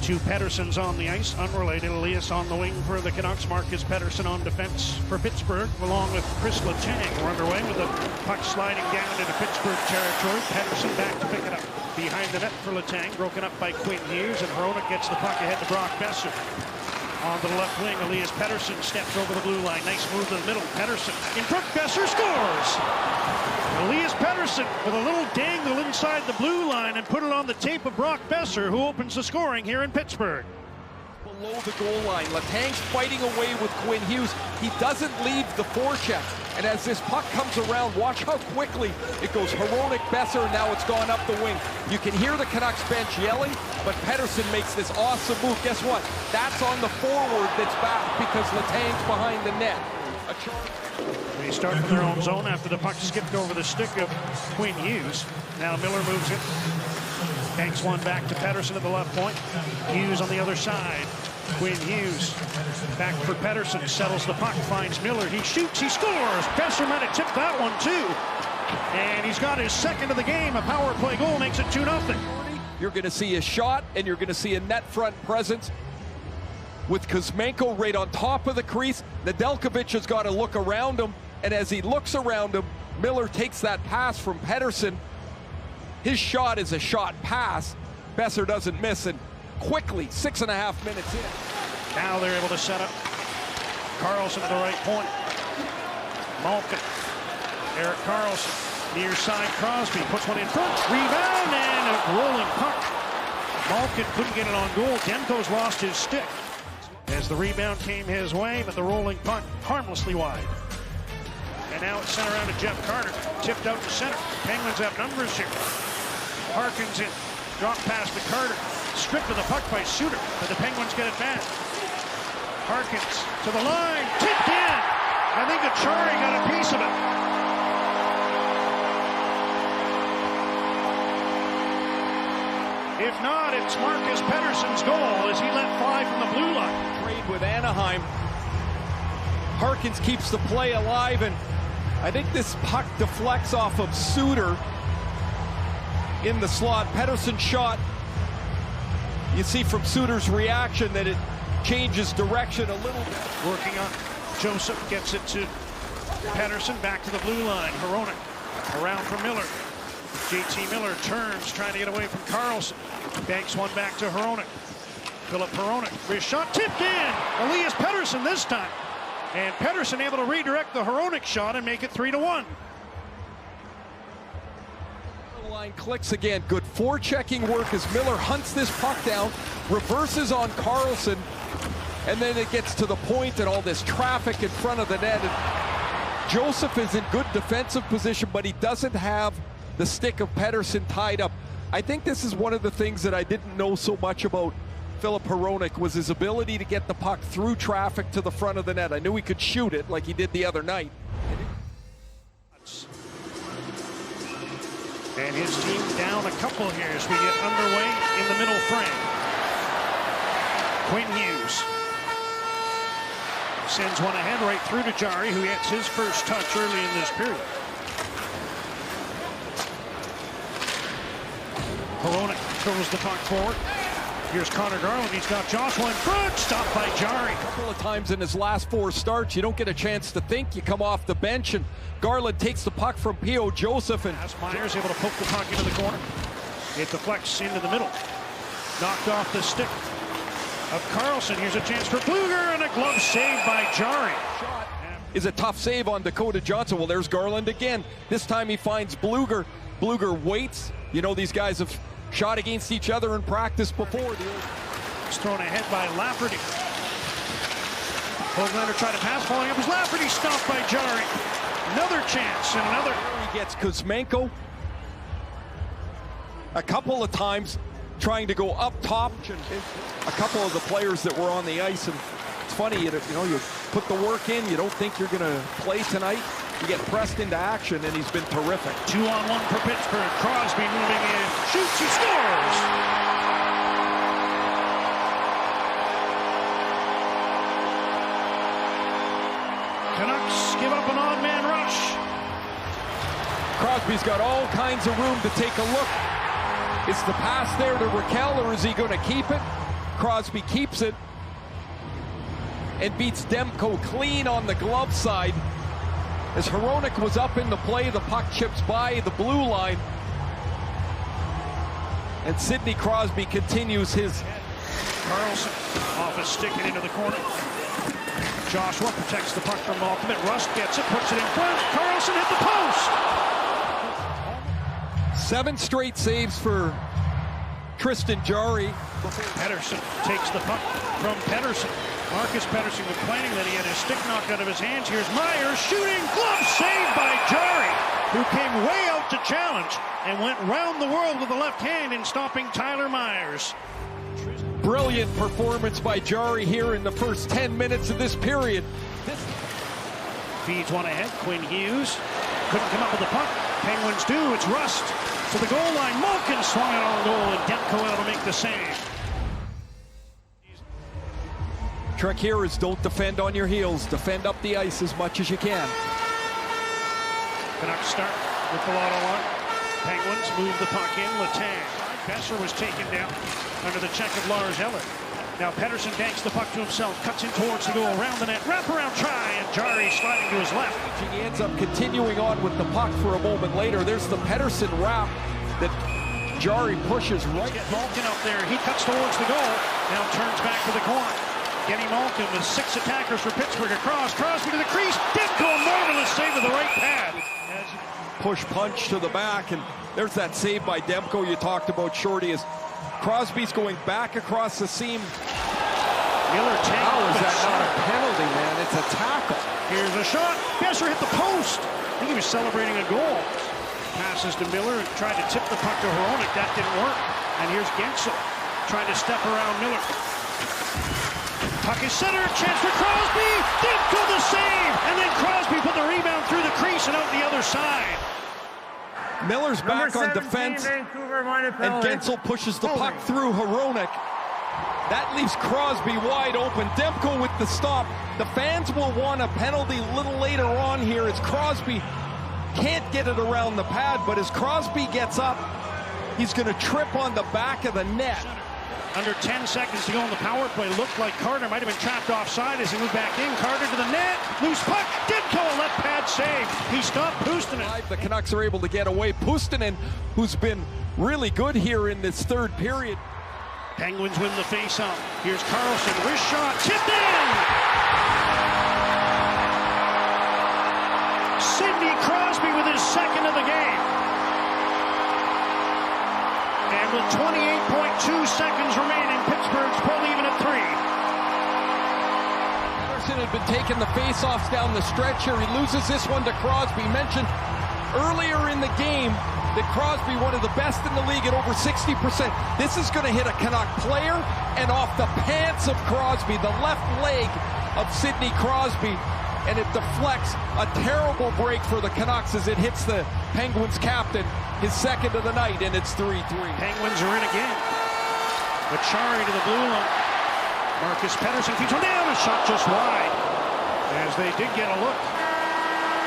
Two Petterssons on the ice, unrelated. Elias on the wing for the Canucks. Marcus Pettersson on defense for Pittsburgh, along with Chris Letang. We're underway with the puck sliding down into Pittsburgh territory. Pettersson back to pick it up. Behind the net for Letang, broken up by Quinn Hughes, and Hronek gets the puck ahead to Brock Besser. On the left wing, Elias Pettersson steps over the blue line. Nice move to the middle. Pettersson in front. Besser scores! Elias Pettersson with a little dangle inside the blue line and put it on the tape of Brock Besser, who opens the scoring here in Pittsburgh. Below the goal line, Letang's fighting away with Quinn Hughes. He doesn't leave the forecheck. And as this puck comes around, watch how quickly it goes. Hronek, Besser, and now it's gone up the wing. You can hear the Canucks bench yelling, but Pettersson makes this awesome move. Guess what? That's on the forward that's back because Letang's behind the net. They start from their own zone after the puck skipped over the stick of Quinn Hughes. Now Miller moves it. Banks one back to Pettersson at the left point. Hughes on the other side. Quinn Hughes back for Pettersson. Settles the puck, finds Miller. He shoots, he scores. Besser might have tipped that one too. And he's got his second of the game. A power play goal makes it 2-0. You're going to see a shot, and you're going to see a net front presence with Kuzmenko right on top of the crease. Nedeljkovic has got to look around him, and as he looks around him, Miller takes that pass from Pettersson. His shot is a shot pass. Besser doesn't miss, and quickly, 6.5 minutes in. Now they're able to set up Karlsson at the right point. Malkin, Erik Karlsson, near side Crosby, puts one in front, rebound, and a rolling puck. Malkin couldn't get it on goal. Demko's lost his stick as the rebound came his way, but the rolling puck harmlessly wide. And now it's sent around to Jeff Carter, tipped out to center. Penguins have numbers here. Harkins in, drop pass to Carter, stripped of the puck by Suter, but the Penguins get it back. Harkins to the line, tipped in. I think Achari got a piece of it. If not, it's Marcus Pettersson's goal as he let fly from the blue line. Trade with Anaheim. Harkins keeps the play alive, and I think this puck deflects off of Suter in the slot. Pettersson shot. You see from Suter's reaction that it changes direction a little bit. Working on Joseph, gets it to Pettersson, back to the blue line. Hronek around for Miller. JT Miller turns, trying to get away from Karlsson. Banks one back to Hronek. Philip Hronek, wrist shot, tipped in. Elias Pettersson this time. And Pettersson able to redirect the Hronek shot and make it 3-1. Line clicks again. Good forechecking work as Miller hunts this puck down, reverses on Karlsson, and then it gets to the point and all this traffic in front of the net. And Joseph is in good defensive position, but he doesn't have the stick of Pettersson tied up. I think this is one of the things that I didn't know so much about Philip Hronek was his ability to get the puck through traffic to the front of the net. I knew he could shoot it like he did the other night. And his team down a couple here as we get underway in the middle frame. Quinn Hughes sends one ahead right through to Jari, who gets his first touch early in this period. Hronek throws the puck forward. Here's Connor Garland. He's got Joshua in front. Stopped by Jari. A couple of times in his last 4 starts, you don't get a chance to think. You come off the bench, and Garland takes the puck from P.O. Joseph. And Myers able to poke the puck into the corner. It deflects into the middle. Knocked off the stick of Karlsson. Here's a chance for Blueger, and a glove save by Jari. Shot is a tough save on Dakota Johnson. Well, there's Garland again. This time he finds Blueger. Blueger waits. You know, these guys have shot against each other in practice before. It's thrown ahead by Lafferty. Hoglander tried to pass, following up was Lafferty, stopped by Jari. Another chance, and another. He gets Kuzmenko a couple of times trying to go up top. A couple of the players that were on the ice, and it's funny, you know, you put the work in, you don't think you're going to play tonight. You get pressed into action, and he's been terrific. 2-on-1 for Pittsburgh. Crosby moving in. Shoots, he scores! Canucks give up an odd-man rush. Crosby's got all kinds of room to take a look. Is the pass there to Raquel, or is he going to keep it? Crosby keeps it and beats Demko clean on the glove side. As Hronek was up in the play, the puck chips by the blue line. And Sidney Crosby continues his. Carlson off a stick and into the corner. Joshua protects the puck from Malcolm. Rust gets it, puts it in front. Carlson hit the post. 7 straight saves for Tristan Jarry. Pettersson takes the puck from Pettersson. Marcus Pettersson complaining that he had his stick knocked out of his hands. Here's Myers shooting, glove saved by Jarry, who came way out to challenge and went round the world with the left hand in stopping Tyler Myers. Brilliant performance by Jarry here in the first 10 minutes of this period. Feeds one ahead. Quinn Hughes couldn't come up with the puck. Penguins do. It's Rust to the goal line. Malkin swung it on goal, and Demko out to make the save. Trick here is don't defend on your heels. Defend up the ice as much as you can. Canucks start with the Lotto line. Penguins move the puck in. Letang. Besser was taken down under the check of Lars Eller. Now Pettersson banks the puck to himself, cuts in towards the goal, around the net, wraparound try, and Jarry sliding to his left. He ends up continuing on with the puck for a moment later. There's the Pettersson wrap that Jarry pushes right. Get Malkin up there. He cuts towards the goal. Now turns back to the corner. Getting Malkin with 6 attackers for Pittsburgh across. Crosby to the crease. Demko, marvelous save with the right pad. Push punch to the back, and there's that save by Demko you talked about, Shorty, as Crosby's going back across the seam. Miller takes. How is that not a penalty, man? It's a tackle. Here's a shot. Besser hit the post. I think he was celebrating a goal. Passes to Miller and tried to tip the puck to Hronek. That didn't work. And here's Gensel trying to step around Miller. Puck is centered. Chance for Crosby. Demko the save. And then Crosby put the rebound through the crease and out the other side. Miller's back on defense, and Gensel pushes the puck through Hronek. That leaves Crosby wide open. Demko with the stop. The fans will want a penalty a little later on here as Crosby can't get it around the pad, but as Crosby gets up, he's going to trip on the back of the net. Under 10 seconds to go on the power play. Looked like Carter might have been trapped offside as he moved back in. Carter to the net. Loose puck. Demko, a left pad save. He stopped Puustinen. The Canucks are able to get away. Puustinen, who's been really good here in this third period. Penguins win the face-off. Here's Carlson. Wrist shot. Tipped in. Sidney Crosby with his second of the game. And with 28.2 seconds remaining, Pittsburgh's pulled even at 3. Pettersson had been taking the face-offs down the stretch here. He loses this one to Crosby. Mentioned earlier in the game that Crosby, one of the best in the league at over 60%. This is going to hit a Canuck player and off the pants of Crosby, the left leg of Sidney Crosby, and it deflects. A terrible break for the Canucks as it hits the Penguins captain, his second of the night, and it's 3-3. Penguins are in again. Achari to the blue line. Marcus Pettersson keeps one down, a shot just wide. As they did get a look.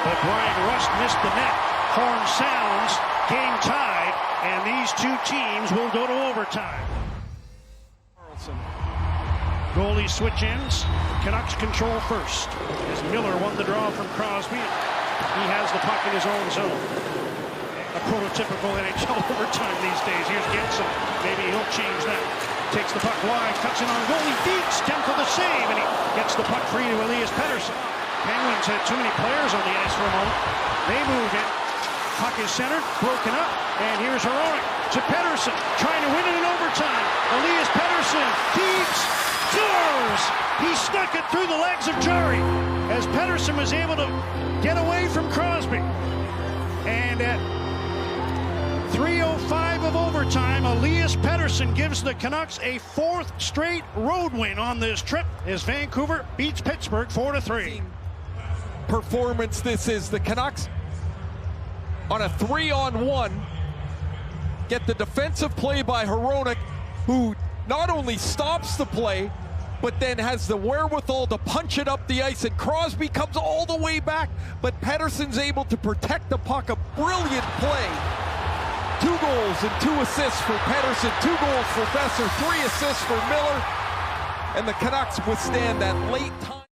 But Brian Rust missed the net. Horn sounds, game tied, and these two teams will go to overtime. Carlson. Goalie switch ins. Canucks control first. As Miller won the draw from Crosby. He has the puck in his own zone. A prototypical NHL overtime these days. Here's Gensel. Maybe he'll change that. Takes the puck wide, cuts in on goal. He beats Demko the save, and he gets the puck free to Elias Pettersson. Penguins had too many players on the ice for a moment. They move in. Puck is centered, broken up, and here's Hronek to Pettersson, trying to win it in overtime. Elias Pettersson keeps, scores! He snuck it through the legs of Jarry as Pettersson was able to get away from Crosby. And at 3:05 of overtime, Elias Pettersson gives the Canucks a 4th straight road win on this trip as Vancouver beats Pittsburgh 4-3. Performance this is. The Canucks on a 3-on-1 get the defensive play by Hronek, who not only stops the play but then has the wherewithal to punch it up the ice, and Crosby comes all the way back, but Pettersson's able to protect the puck. A brilliant play. 2 goals. goals and 2 assists for Pettersson, 2 goals for Besser, 3 assists for Miller. And the Canucks withstand that late time.